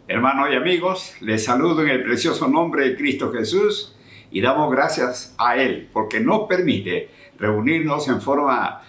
Hermanos y amigos, les saludo en el precioso nombre de Cristo Jesús y damos gracias a Él porque nos permite reunirnos en forma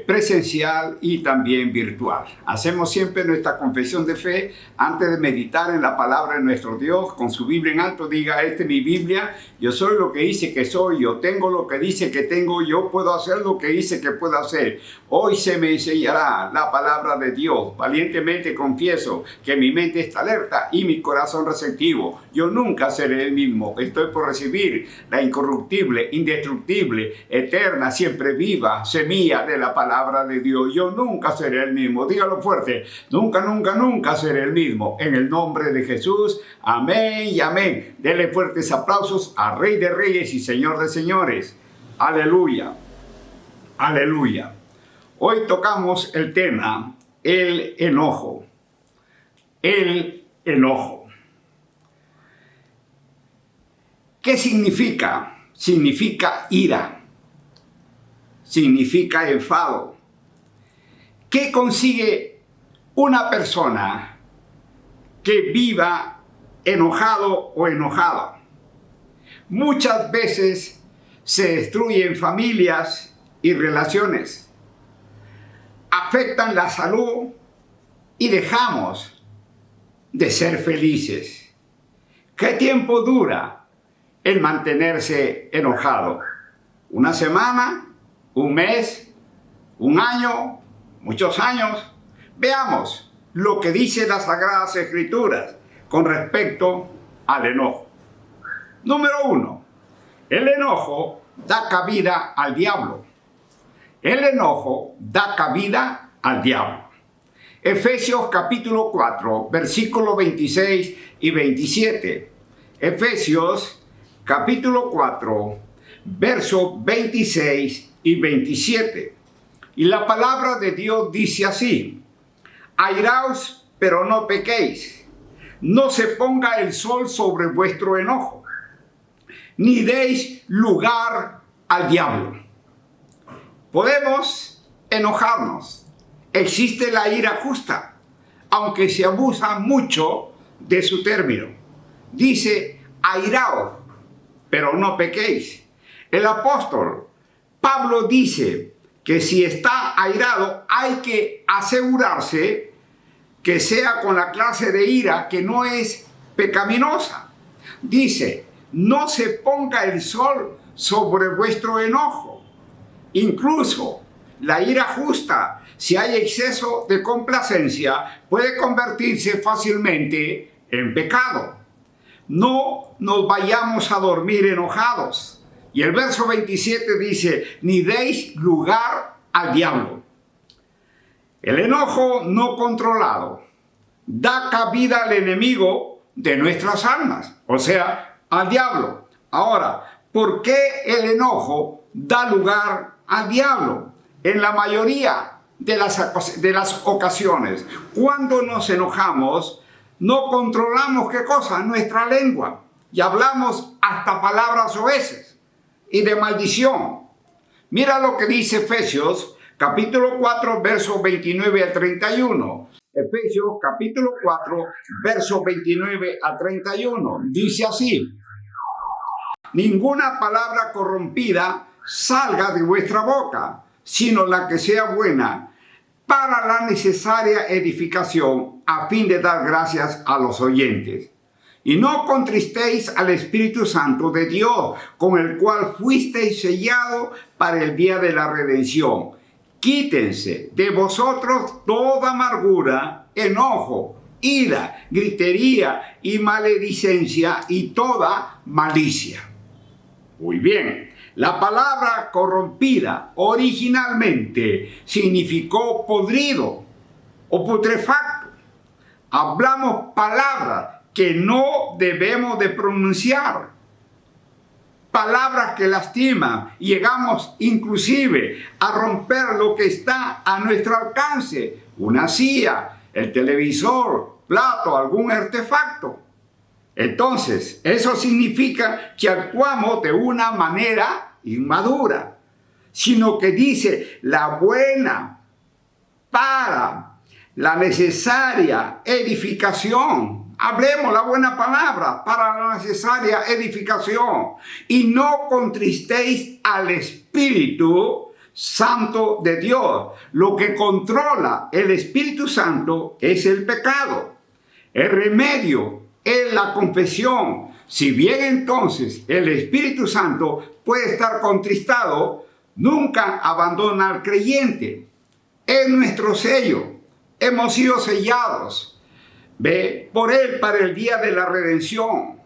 presencial y también virtual. Hacemos siempre nuestra confesión de fe antes de meditar en la palabra de nuestro Dios. Con su Biblia en alto diga: esta es mi Biblia, yo soy lo que dice que soy, yo tengo lo que dice que tengo, yo puedo hacer lo que dice que puedo hacer. Hoy se me enseñará la palabra de Dios. Valientemente confieso que mi mente está alerta y mi corazón receptivo. Yo nunca seré el mismo. Estoy por recibir la incorruptible, indestructible, eterna, siempre viva semilla de la palabra de Dios. Yo nunca seré el mismo. Dígalo fuerte: nunca, nunca, nunca seré el mismo. En el nombre de Jesús, amén y amén. Denle fuertes aplausos al Rey de Reyes y Señor de Señores. Aleluya, aleluya. Hoy tocamos el tema, el enojo. El enojo. ¿Qué significa? Significa ira. Significa enfado. ¿Qué consigue una persona que viva enojado o enojada? Muchas veces se destruyen familias y relaciones. Afectan la salud y dejamos de ser felices. ¿Qué tiempo dura el mantenerse enojado? ¿Una semana? ¿Un mes? ¿Un año? ¿Muchos años? Veamos lo que dice las Sagradas Escrituras con respecto al enojo. Número 1. El enojo da cabida al diablo. El enojo da cabida al diablo. Efesios capítulo 4, versículos 26 y 27. Efesios capítulo 4, versos 26 y 27. Y la palabra de Dios dice así: airaos, pero no pequéis. No se ponga el sol sobre vuestro enojo, ni deis lugar al diablo. Podemos enojarnos. Existe la ira justa, aunque se abusa mucho de su término. Dice: airaos, pero no pequéis. El apóstol Pablo dice que si está airado hay que asegurarse que sea con la clase de ira que no es pecaminosa. Dice: no se ponga el sol sobre vuestro enojo. Incluso la ira justa, si hay exceso de complacencia, puede convertirse fácilmente en pecado. No nos vayamos a dormir enojados. Y el verso 27 dice: ni deis lugar al diablo. El enojo no controlado da cabida al enemigo de nuestras almas, o sea, al diablo. Ahora, ¿por qué el enojo da lugar al diablo? En la mayoría de las ocasiones, cuando nos enojamos, no controlamos ¿qué cosa? Nuestra lengua, y hablamos hasta palabras soeces y de maldición. Mira lo que dice Efesios capítulo 4, versos 29 al 31. Efesios capítulo 4, versos 29 al 31. Dice así: ninguna palabra corrompida salga de vuestra boca, sino la que sea buena, para la necesaria edificación, a fin de dar gracias a los oyentes. Y no contristéis al Espíritu Santo de Dios, con el cual fuisteis sellados para el día de la redención. Quítense de vosotros toda amargura, enojo, ira, gritería y maledicencia y toda malicia. Muy bien, la palabra corrompida originalmente significó podrido o putrefacto. Hablamos palabras que no debemos de pronunciar, palabras que lastiman, y llegamos inclusive a romper lo que está a nuestro alcance: una silla, el televisor, plato, algún artefacto. Entonces, eso significa que actuamos de una manera inmadura, sino que dice la buena para la necesaria edificación Hablemos la buena palabra para la necesaria edificación. Y no contristéis al Espíritu Santo de Dios. Lo que controla el Espíritu Santo es el pecado. El remedio es la confesión. Si bien entonces el Espíritu Santo puede estar contristado, nunca abandona al creyente. Es nuestro sello. Hemos sido sellados por Él para el día de la redención.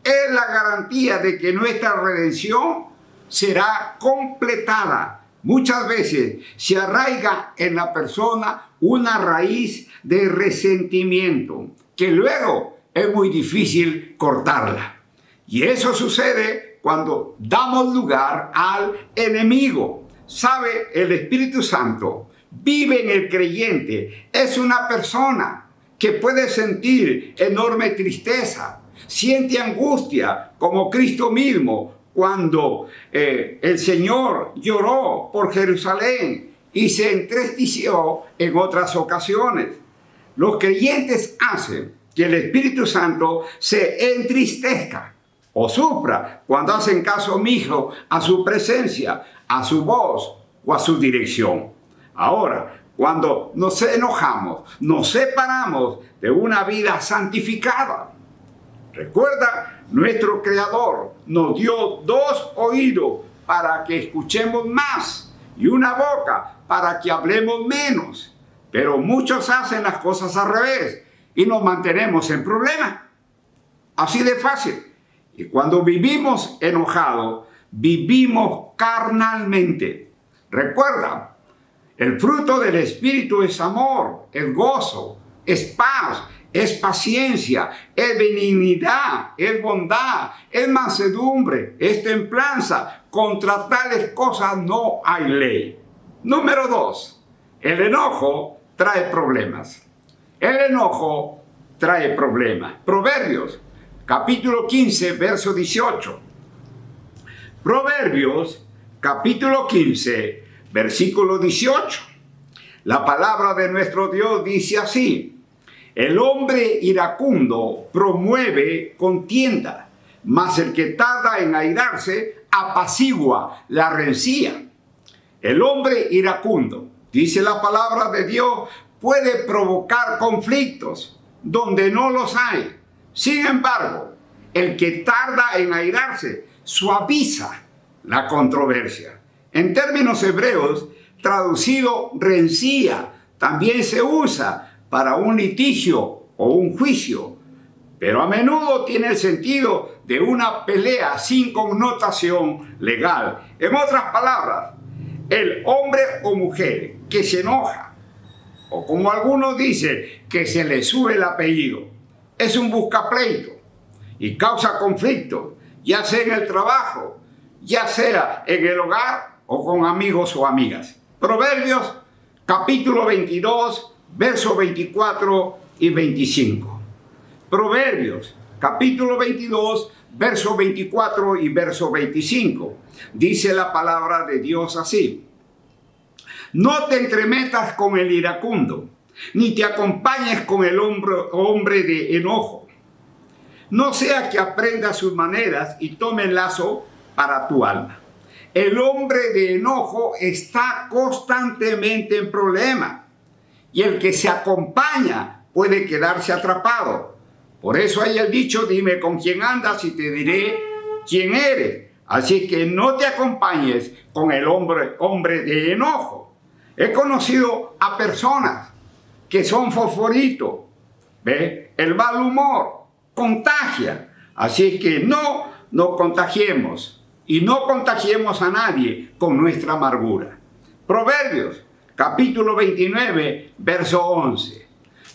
Es la garantía de que nuestra redención será completada. Muchas veces se arraiga en la persona una raíz de resentimiento que luego es muy difícil cortarla. Y eso sucede cuando damos lugar al enemigo. ¿Sabe? El Espíritu Santo vive en el creyente. Es una persona que puede sentir enorme tristeza, siente angustia como Cristo mismo cuando el Señor lloró por Jerusalén y se entristeció en otras ocasiones. Los creyentes hacen que el Espíritu Santo se entristezca o sufra cuando hacen caso omiso a su presencia, a su voz o a su dirección. Ahora, cuando nos enojamos, nos separamos de una vida santificada. Recuerda, nuestro Creador nos dio 2 oídos para que escuchemos más y una boca para que hablemos menos. Pero muchos hacen las cosas al revés y nos mantenemos en problemas. Así de fácil. Y cuando vivimos enojados, vivimos carnalmente. Recuerda, el fruto del Espíritu es amor, es gozo, es paz, es paciencia, es benignidad, es bondad, es mansedumbre, es templanza. Contra tales cosas no hay ley. Número 2, el enojo trae problemas. El enojo trae problemas. Proverbios, capítulo 15, verso 18. Proverbios, capítulo 15, versículo 18. La palabra de nuestro Dios dice así: el hombre iracundo promueve contienda, mas el que tarda en airarse apacigua la rencilla. El hombre iracundo, dice la palabra de Dios, puede provocar conflictos donde no los hay. Sin embargo, el que tarda en airarse suaviza la controversia. En términos hebreos, traducido rencilla, también se usa para un litigio o un juicio, pero a menudo tiene el sentido de una pelea sin connotación legal. En otras palabras, el hombre o mujer que se enoja, o como algunos dicen, que se le sube el apellido, es un buscapleito y causa conflicto, ya sea en el trabajo, ya sea en el hogar o con amigos o amigas. Proverbios, capítulo 22, versos 24 y 25. Proverbios, capítulo 22, verso 24 y verso 25. Dice la palabra de Dios así: no te entremetas con el iracundo, ni te acompañes con el hombre de enojo. No sea que aprendas sus maneras y tome lazo para tu alma. El hombre de enojo está constantemente en problemas y el que se acompaña puede quedarse atrapado. Por eso hay el dicho: dime con quién andas y te diré quién eres. Así que no te acompañes con el hombre de enojo. He conocido a personas que son fosforitos. ¿Ve? El mal humor contagia. Así que no nos contagiemos. Y no contagiemos a nadie con nuestra amargura. Proverbios, capítulo 29, verso 11.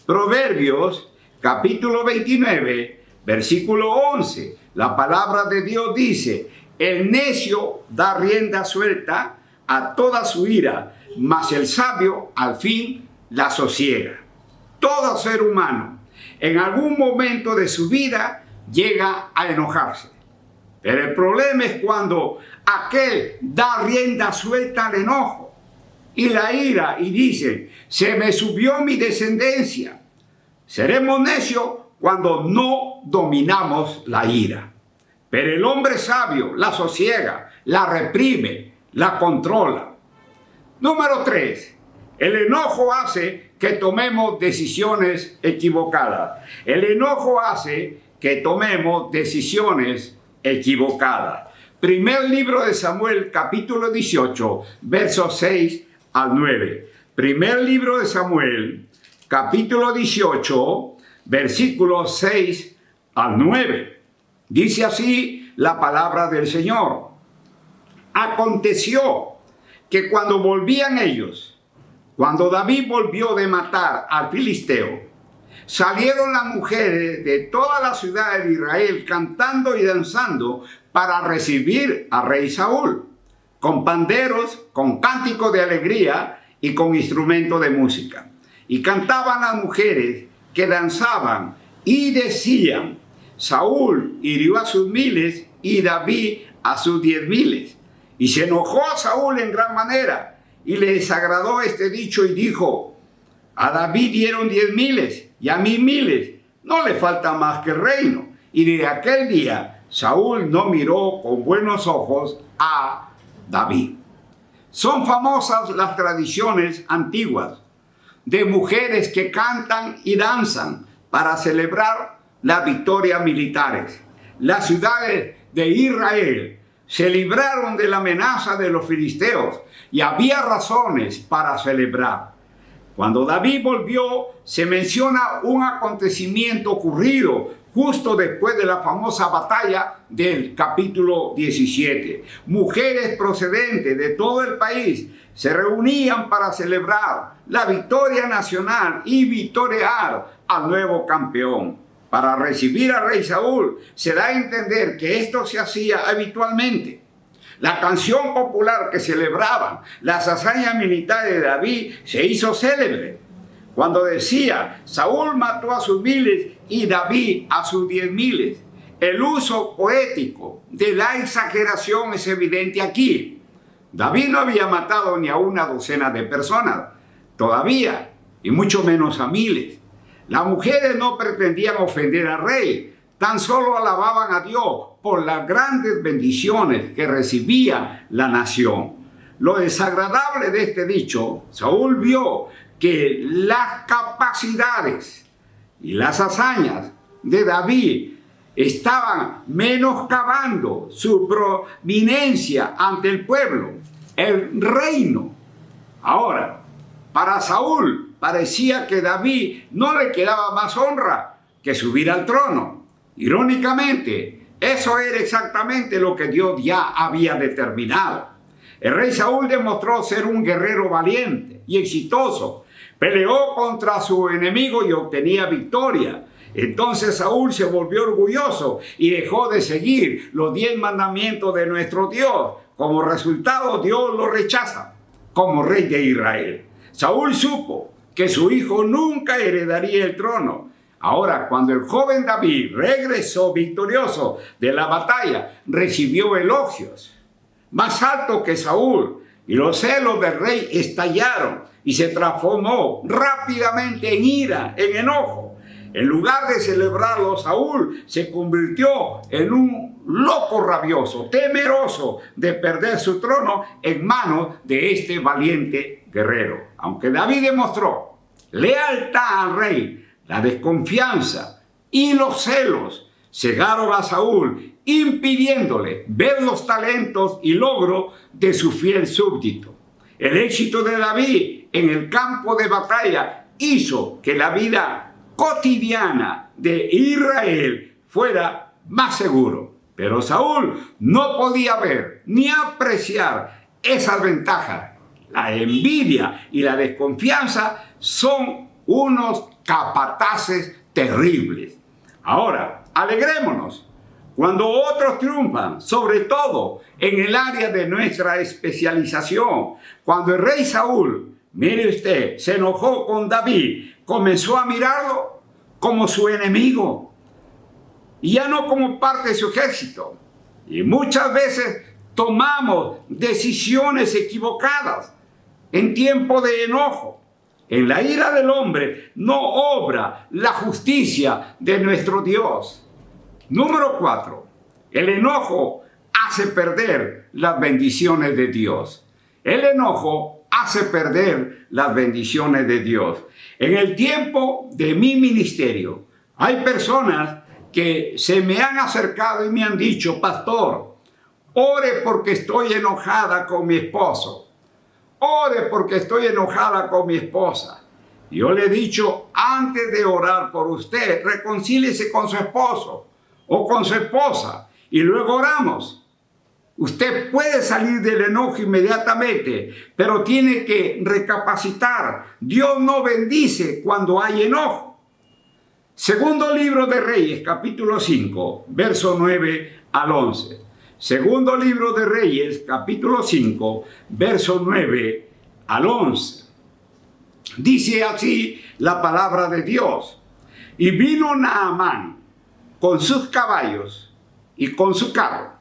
Proverbios, capítulo 29, versículo 11. La palabra de Dios dice: el necio da rienda suelta a toda su ira, mas el sabio al fin la sosiega. Todo ser humano en algún momento de su vida llega a enojarse. Pero el problema es cuando aquel da rienda suelta al enojo y la ira y dice: se me subió mi descendencia. Seremos necios cuando no dominamos la ira. Pero el hombre sabio la sosiega, la reprime, la controla. Número 3. El enojo hace que tomemos decisiones equivocadas. El enojo hace que tomemos decisiones equivocadas. Primer libro de Samuel, capítulo 18, versos 6 al 9. Primer libro de Samuel, capítulo 18, versículos 6 al 9. Dice así la palabra del Señor. Aconteció que cuando volvían ellos, cuando David volvió de matar al filisteo, salieron las mujeres de toda la ciudad de Israel cantando y danzando para recibir al rey Saúl, con panderos, con cánticos de alegría y con instrumentos de música. Y cantaban las mujeres que danzaban y decían: Saúl hirió a sus miles y David a sus 10,000. Y se enojó a Saúl en gran manera y le desagradó este dicho y dijo: a David dieron 10,000 y a mí 1,000, no le falta más que el reino. Y desde aquel día Saúl no miró con buenos ojos a David. Son famosas las tradiciones antiguas de mujeres que cantan y danzan para celebrar las victorias militares. Las ciudades de Israel se libraron de la amenaza de los filisteos y había razones para celebrar. Cuando David volvió, se menciona un acontecimiento ocurrido justo después de la famosa batalla del capítulo 17. Mujeres procedentes de todo el país se reunían para celebrar la victoria nacional y victoriar al nuevo campeón. Para recibir al rey Saúl, se da a entender que esto se hacía habitualmente. La canción popular que celebraban las hazañas militares de David se hizo célebre cuando decía: Saúl mató a sus 1,000 y David a sus 10,000. El uso poético de la exageración es evidente aquí. David no había matado ni a una docena de personas todavía, y mucho menos a 1,000. Las mujeres no pretendían ofender al rey, tan solo alababan a Dios por las grandes bendiciones que recibía la nación. Lo desagradable de este dicho, Saúl vio que las capacidades y las hazañas de David estaban menoscabando su prominencia ante el pueblo, el reino. Ahora, para Saúl parecía que David no le quedaba más honra que subir al trono. Irónicamente, eso era exactamente lo que Dios ya había determinado. El rey Saúl demostró ser un guerrero valiente y exitoso. Peleó contra su enemigo y obtenía victoria. Entonces Saúl se volvió orgulloso y dejó de seguir los 10 mandamientos de nuestro Dios. Como resultado, Dios lo rechaza como rey de Israel. Saúl supo que su hijo nunca heredaría el trono. Ahora, cuando el joven David regresó victorioso de la batalla, recibió elogios más altos que Saúl, y los celos del rey estallaron y se transformó rápidamente en ira, en enojo. En lugar de celebrarlo, Saúl se convirtió en un loco rabioso, temeroso de perder su trono en manos de este valiente guerrero. Aunque David demostró lealtad al rey, la desconfianza y los celos cegaron a Saúl, impidiéndole ver los talentos y logros de su fiel súbdito. El éxito de David en el campo de batalla hizo que la vida cotidiana de Israel fuera más seguro. Pero Saúl no podía ver ni apreciar esas ventajas. La envidia y la desconfianza son unos capataces terribles. Ahora, alegrémonos cuando otros triunfan, sobre todo en el área de nuestra especialización. Cuando el rey Saúl, mire usted, se enojó con David, comenzó a mirarlo como su enemigo y ya no como parte de su ejército. Y muchas veces tomamos decisiones equivocadas en tiempo de enojo. En la ira del hombre no obra la justicia de nuestro Dios. Número 4. El enojo hace perder las bendiciones de Dios. El enojo hace perder las bendiciones de Dios. En el tiempo de mi ministerio, hay personas que se me han acercado y me han dicho: pastor, ore porque estoy enojada con mi esposo. Ore porque estoy enojada con mi esposa. Yo le he dicho: antes de orar por usted, reconcíliese con su esposo o con su esposa y luego oramos. Usted puede salir del enojo inmediatamente, pero tiene que recapacitar. Dios no bendice cuando hay enojo. Segundo libro de Reyes, capítulo 5, verso 9 al 11. Segundo libro de Reyes, capítulo 5, verso 9 al 11. Dice así la palabra de Dios: y vino Naamán con sus caballos y con su carro,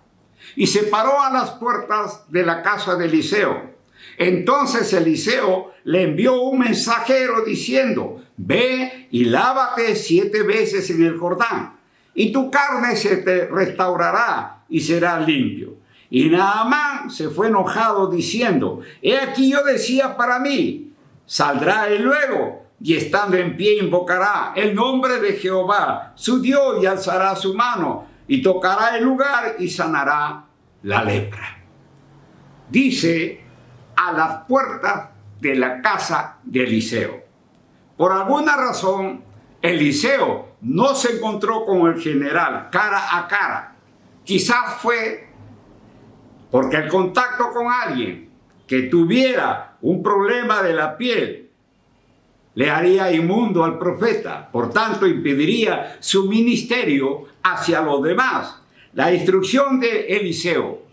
y se paró a las puertas de la casa de Eliseo. Entonces Eliseo le envió un mensajero diciendo: ve y lávate 7 veces en el Jordán, y tu carne se te restaurará y serás limpio. Y Naamán se fue enojado diciendo: he aquí yo decía para mí, saldrá él luego, y estando en pie invocará el nombre de Jehová, su Dios, y alzará su mano, y tocará el lugar, y sanará la lepra. Dice: a las puertas de la casa de Eliseo. Por alguna razón, Eliseo no se encontró con el general cara a cara. Quizás fue porque el contacto con alguien que tuviera un problema de la piel le haría inmundo al profeta, por tanto impediría su ministerio hacia los demás. La instrucción de Eliseo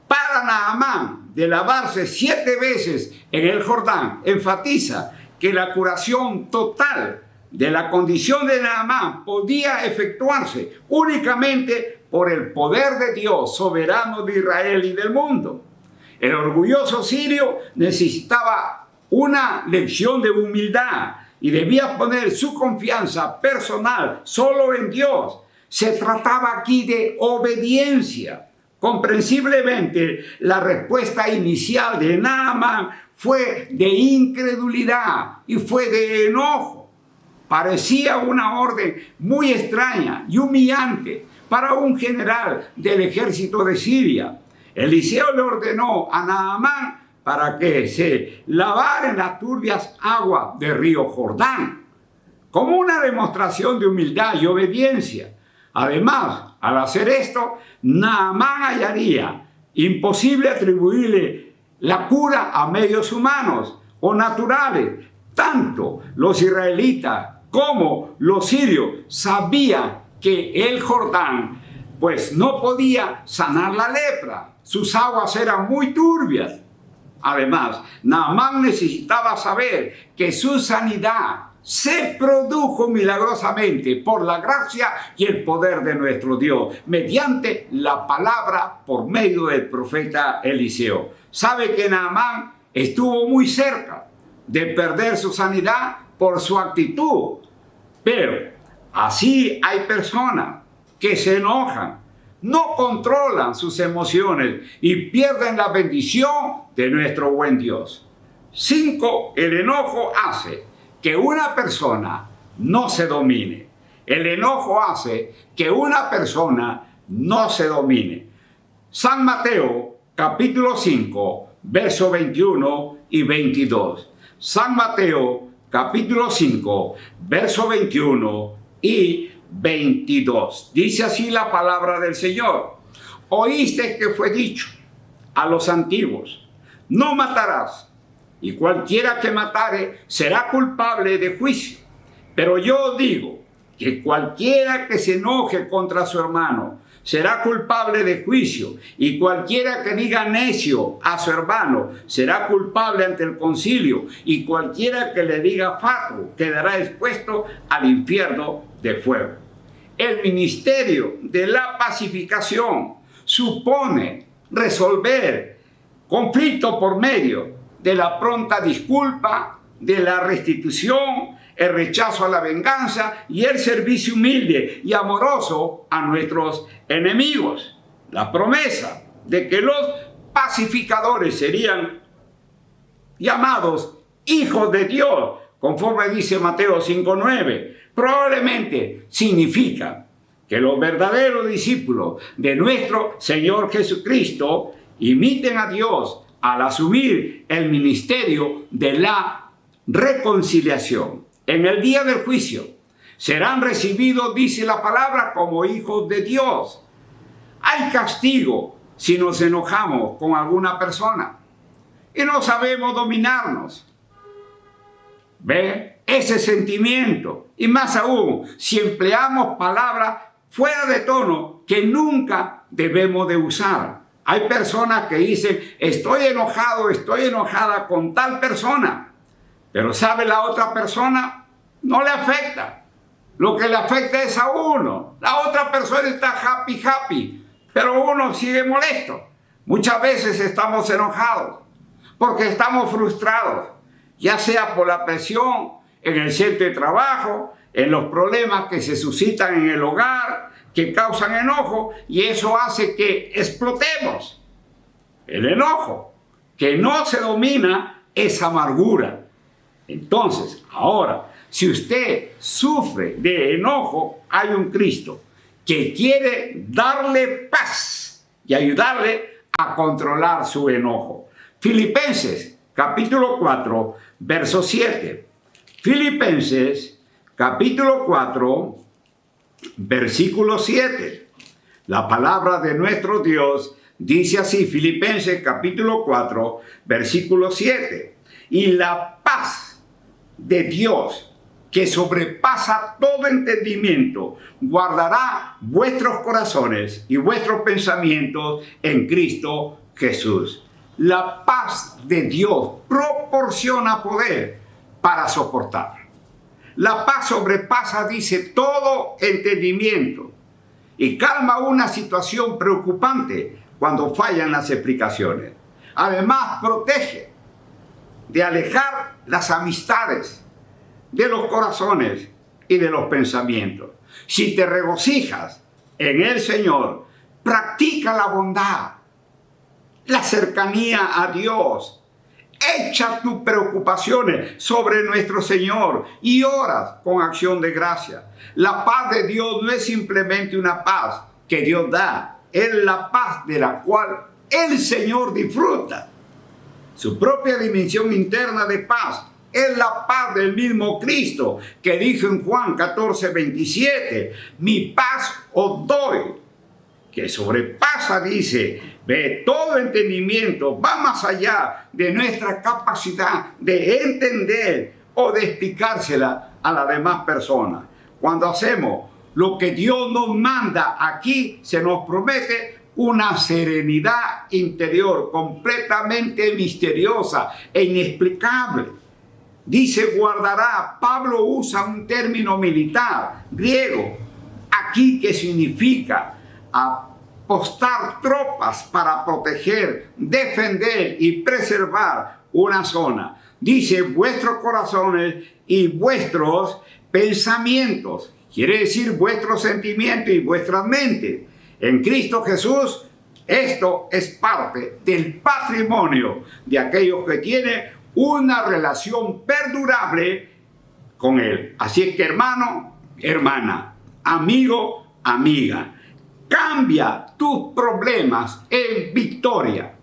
para Naamán de lavarse 7 veces en el Jordán enfatiza que la curación total de la condición de Naamán podía efectuarse únicamente por el poder de Dios, soberano de Israel y del mundo. El orgulloso sirio necesitaba una lección de humildad y debía poner su confianza personal solo en Dios. Se trataba aquí de obediencia. Comprensiblemente, la respuesta inicial de Naamán fue de incredulidad y fue de enojo. Parecía una orden muy extraña y humillante para un general del ejército de Siria. Eliseo le ordenó a Naamán para que se lavara en las turbias aguas del río Jordán, como una demostración de humildad y obediencia. Además, al hacer esto, Naamán hallaría imposible atribuirle la cura a medios humanos o naturales. Tanto los israelitas como los sirios sabían que el Jordán pues no podía sanar la lepra. Sus aguas eran muy turbias. Además, Naamán necesitaba saber que su sanidad se produjo milagrosamente por la gracia y el poder de nuestro Dios, mediante la palabra por medio del profeta Eliseo. Sabe que Naamán estuvo muy cerca de perder su sanidad por su actitud. Pero así hay personas que se enojan, no controlan sus emociones y pierden la bendición de nuestro buen Dios. 5. El enojo hace que una persona no se domine. El enojo hace que una persona no se domine. San Mateo, capítulo 5, versos 21 y 22. San Mateo, capítulo 5, versos 21 y 22. Dice así la palabra del Señor: oíste que fue dicho a los antiguos: no matarás, y cualquiera que matare será culpable de juicio. Pero yo digo que cualquiera que se enoje contra su hermano será culpable de juicio, y cualquiera que diga necio a su hermano será culpable ante el concilio, y cualquiera que le diga fatuo quedará expuesto al infierno de fuego. El ministerio de la pacificación supone resolver conflicto por medio de la pronta disculpa de la restitución, el rechazo a la venganza y el servicio humilde y amoroso a nuestros enemigos. La promesa de que los pacificadores serían llamados hijos de Dios, conforme dice Mateo 5:9, probablemente significa que los verdaderos discípulos de nuestro Señor Jesucristo imiten a Dios al asumir el ministerio de la reconciliación. En el día del juicio serán recibidos, dice la palabra, como hijos de Dios. Hay castigo si nos enojamos con alguna persona y no sabemos dominarnos. ¿Ve? Ese sentimiento. Y más aún, si empleamos palabras fuera de tono que nunca debemos de usar. Hay personas que dicen, estoy enojado, estoy enojada con tal persona. Pero ¿sabe la otra persona? No le afecta. Lo que le afecta es a uno. La otra persona está happy, pero uno sigue molesto. Muchas veces estamos enojados porque estamos frustrados, ya sea por la presión en el centro de trabajo, en los problemas que se suscitan en el hogar, que causan enojo, y eso hace que explotemos. El enojo que no se domina es amargura. Entonces, ahora, si usted sufre de enojo, hay un Cristo que quiere darle paz y ayudarle a controlar su enojo. Filipenses, capítulo 4, verso 7. Filipenses, capítulo 4, versículo 7. La palabra de nuestro Dios dice así, Filipenses, capítulo 4, versículo 7. Y la paz de Dios, que sobrepasa todo entendimiento, guardará vuestros corazones y vuestros pensamientos en Cristo Jesús. La paz de Dios proporciona poder para soportar. La paz sobrepasa, dice, todo entendimiento y calma una situación preocupante cuando fallan las explicaciones. Además, protege de alejar las amistades de los corazones y de los pensamientos. Si te regocijas en el Señor, practica la bondad, la cercanía a Dios, echa tus preocupaciones sobre nuestro Señor y oras con acción de gracia. La paz de Dios no es simplemente una paz que Dios da, es la paz de la cual el Señor disfruta. Su propia dimensión interna de paz es la paz del mismo Cristo, que dijo en Juan 14:27, mi paz os doy, que sobrepasa, dice, de todo entendimiento, va más allá de nuestra capacidad de entender o de explicársela a las demás personas. Cuando hacemos lo que Dios nos manda aquí, se nos promete una serenidad interior completamente misteriosa e inexplicable. Dice guardará. Pablo usa un término militar griego aquí que significa apostar tropas para proteger, defender y preservar una zona. Dice vuestros corazones y vuestros pensamientos. Quiere decir vuestros sentimientos y vuestras mentes. En Cristo Jesús, esto es parte del patrimonio de aquellos que tienen una relación perdurable con Él. Así es que, hermano, hermana, amigo, amiga, cambia tus problemas en victoria.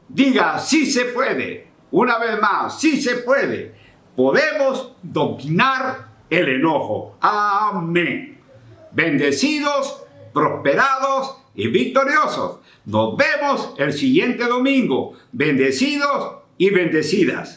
Diga, sí se puede. Una vez más, sí se puede. Podemos dominar el enojo. Amén. Bendecidos, prosperados y victoriosos. Nos vemos el siguiente domingo. Bendecidos y bendecidas.